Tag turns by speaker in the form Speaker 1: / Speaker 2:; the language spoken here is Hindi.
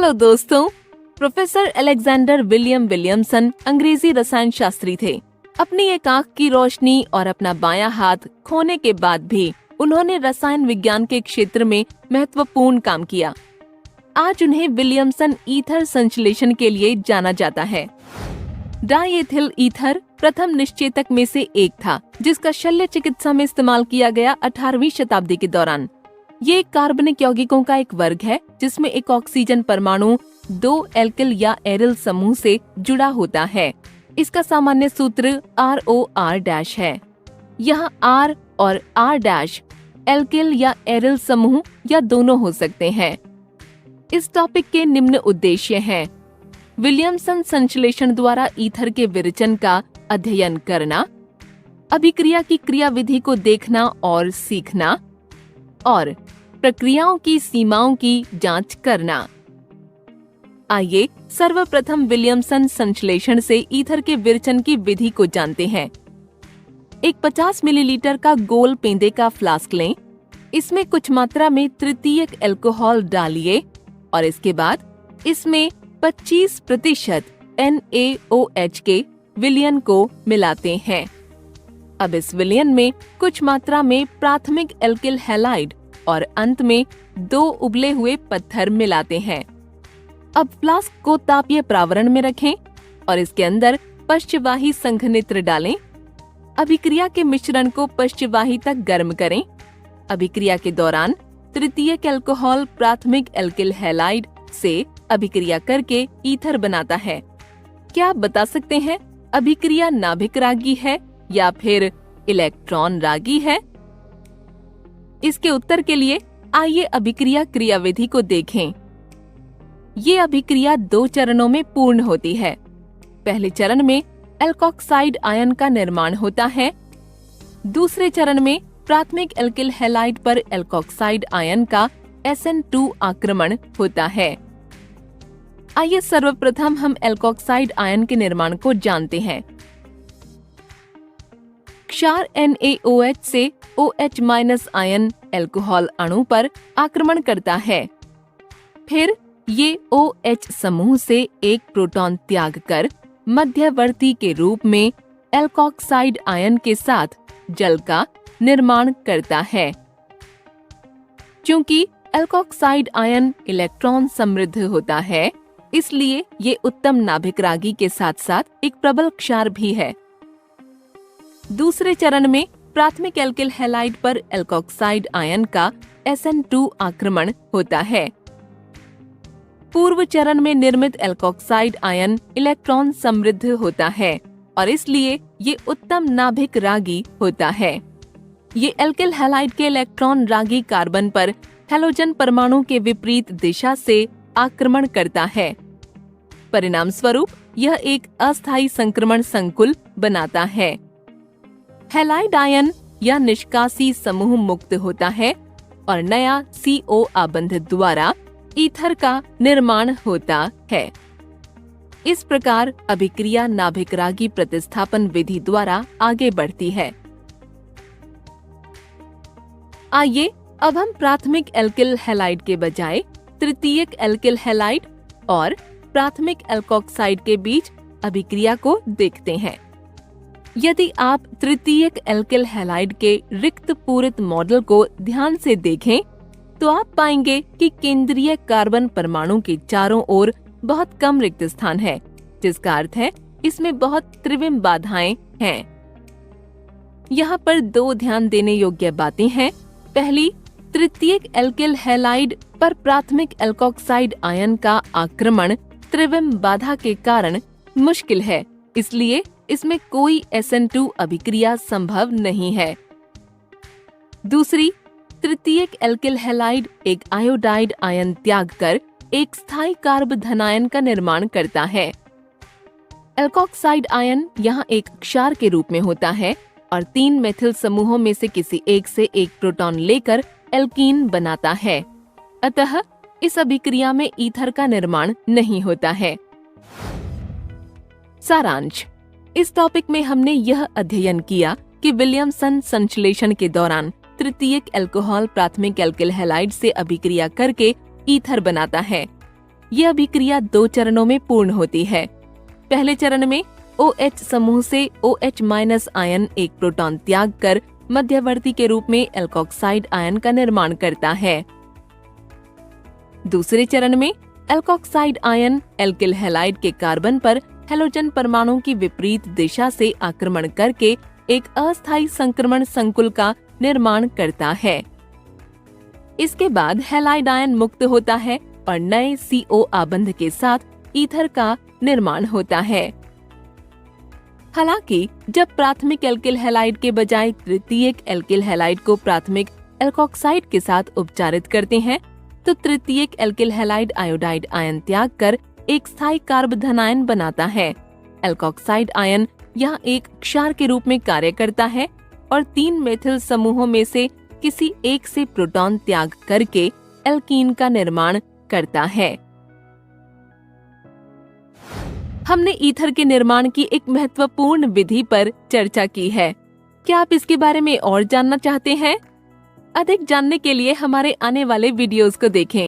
Speaker 1: हेलो दोस्तों, प्रोफेसर अलेक्जेंडर विलियम विलियमसन अंग्रेजी रसायन शास्त्री थे। अपनी एक आंख की रोशनी और अपना बायां हाथ खोने के बाद भी उन्होंने रसायन विज्ञान के क्षेत्र में महत्वपूर्ण काम किया। आज उन्हें विलियमसन ईथर संश्लेषण के लिए जाना जाता है। डाइएथिल ईथर प्रथम निश्चेतक में से एक था, जिसका शल्य चिकित्सा में इस्तेमाल किया गया 18वीं शताब्दी के दौरान। ये एक कार्बनिक यौगिकों का एक वर्ग है जिसमें एक ऑक्सीजन परमाणु 2 एल्किल या एरिल समूह से जुड़ा होता है। इसका सामान्य सूत्र ROR- है। यहाँ R और R- एल्किल या एरिल समूह या दोनों हो सकते हैं। इस टॉपिक के निम्न उद्देश्य हैं: विलियमसन संश्लेषण द्वारा ईथर के विरचन का अध्ययन करना, अभिक्रिया की क्रियाविधि को देखना और सीखना, और प्रक्रियाओं की सीमाओं की जांच करना। आइए सर्वप्रथम विलियमसन संश्लेषण से ईथर के विरचन की विधि को जानते हैं। एक 50 मिलीलीटर का गोल पेंदे का फ्लास्क लें। इसमें कुछ मात्रा में तृतीयक अल्कोहल डालिए और इसके बाद इसमें 25% NaOH के विलयन को मिलाते हैं। अब इस विलयन में कुछ मात्रा में प्राथमिक एल्किल हैलाइड और अंत में 2 उबले हुए पत्थर मिलाते हैं। अब फ्लास्क को तापीय प्रावरण में रखें और इसके अंदर पश्चवाही संघनित्र डालें। अभिक्रिया के मिश्रण को पश्चवाही तक गर्म करें। अभिक्रिया के दौरान तृतीयक अल्कोहल प्राथमिक एल्किल हैलाइड से अभिक्रिया करके ईथर बनाता है। क्या आप बता सकते हैं अभिक्रिया नाभिक रागी है या फिर इलेक्ट्रॉन रागी है? इसके उत्तर के लिए आइए अभिक्रिया क्रियाविधि को देखें। ये अभिक्रिया 2 चरणों में पूर्ण होती है। पहले चरण में एल्कोक्साइड आयन का निर्माण होता है। दूसरे चरण में प्राथमिक एल्किल हैलाइड पर एल्कोक्साइड आयन का SN2 आक्रमण होता है। आइए सर्वप्रथम हम एल्कोक्साइड आयन के निर्माण को जानते हैं। क्षार NaOH से OH- आयन एल्कोहल अणु पर आक्रमण करता है। फिर ये OH समूह से एक प्रोटॉन त्याग कर मध्यवर्ती के रूप में एल्कोक्साइड आयन के साथ जल का निर्माण करता है। क्योंकि एल्कोक्साइड आयन इलेक्ट्रॉन समृद्ध होता है, इसलिए ये उत्तम नाभिक रागी के साथ साथ एक प्रबल क्षार भी है। दूसरे चरण में प्राथमिक एल्किल हैलाइड पर एल्कोक्साइड आयन का SN2 आक्रमण होता है। पूर्व चरण में निर्मित एल्कोक्साइड आयन इलेक्ट्रॉन समृद्ध होता है और इसलिए ये उत्तम नाभिक रागी होता है। ये एल्किल हैलाइड के इलेक्ट्रॉन रागी कार्बन पर हैलोजन परमाणु के विपरीत दिशा से आक्रमण करता है। परिणाम स्वरूप यह एक अस्थायी संक्रमण संकुल बनाता है। हैलाइड आयन या निष्कासी समूह मुक्त होता है और नया CO आबंध द्वारा ईथर का निर्माण होता है। इस प्रकार अभिक्रिया नाभिक रागी प्रतिस्थापन विधि द्वारा आगे बढ़ती है। आइए अब हम प्राथमिक एल्किल हैलाइड के बजाय तृतीयक एल्किल हैलाइड और प्राथमिक एल्कोक्साइड के बीच अभिक्रिया को देखते हैं। यदि आप तृतीयक एल्किल हैलाइड के रिक्त पूरित मॉडल को ध्यान से देखें तो आप पाएंगे कि केंद्रीय कार्बन परमाणु के चारों ओर बहुत कम रिक्त स्थान है, जिसका अर्थ है इसमें बहुत त्रिविम बाधाएं हैं। यहाँ पर 2 ध्यान देने योग्य बातें हैं। पहली, तृतीयक एल्किल हैलाइड पर प्राथमिक एल्कोक्साइड आयन का आक्रमण त्रिविम बाधा के कारण मुश्किल है, इसलिए इसमें कोई SN2 अभिक्रिया संभव नहीं है। दूसरी, तृतीयक एल्किल हैलाइड एक आयोडाइड आयन त्याग कर एक स्थायी कार्ब धनायन का निर्माण करता है। एल्कोक्साइड आयन यहाँ एक क्षार के रूप में होता है और 3 मेथिल समूहों में से किसी एक से एक प्रोटॉन लेकर एल्कीन बनाता है। अतः इस अभिक्रिया में ईथर का निर्माण नहीं होता है। सारांश: इस टॉपिक में हमने यह अध्ययन किया कि विलियमसन संश्लेषण के दौरान तृतीयक अल्कोहल प्राथमिक एल्किल हैलाइड से अभिक्रिया करके ईथर बनाता है। यह अभिक्रिया 2 चरणों में पूर्ण होती है। पहले चरण में OH समूह से OH- आयन एक प्रोटॉन त्याग कर मध्यवर्ती के रूप में एल्कोक्साइड आयन का निर्माण करता है। दूसरे चरण में एल्कोक्साइड आयन एल्किल हैलाइड के कार्बन पर हैलोजन परमाणु की विपरीत दिशा से आक्रमण करके एक अस्थायी संक्रमण संकुल का निर्माण करता है। इसके बाद हैलाइड आयन मुक्त होता है और नए CO आबंध के साथ ईथर का निर्माण होता है। हालांकि जब प्राथमिक एल्किल हैलाइड के बजाय तृतीयक एल्किल हैलाइड को प्राथमिक एल्कोक्साइड के साथ उपचारित करते हैं, तो तृतीयक एल्किल हैलाइड आयोडाइड आयन त्याग कर एक स्थायी कार्ब धनायन बनाता है। एल्कोक्साइड आयन यहाँ एक क्षार के रूप में कार्य करता है और 3 मेथिल समूहों में से किसी एक से प्रोटॉन त्याग करके एल्कीन का निर्माण करता है। हमने ईथर के निर्माण की एक महत्वपूर्ण विधि पर चर्चा की है। क्या आप इसके बारे में और जानना चाहते हैं? अधिक जानने के लिए हमारे आने वाले वीडियोस को देखें।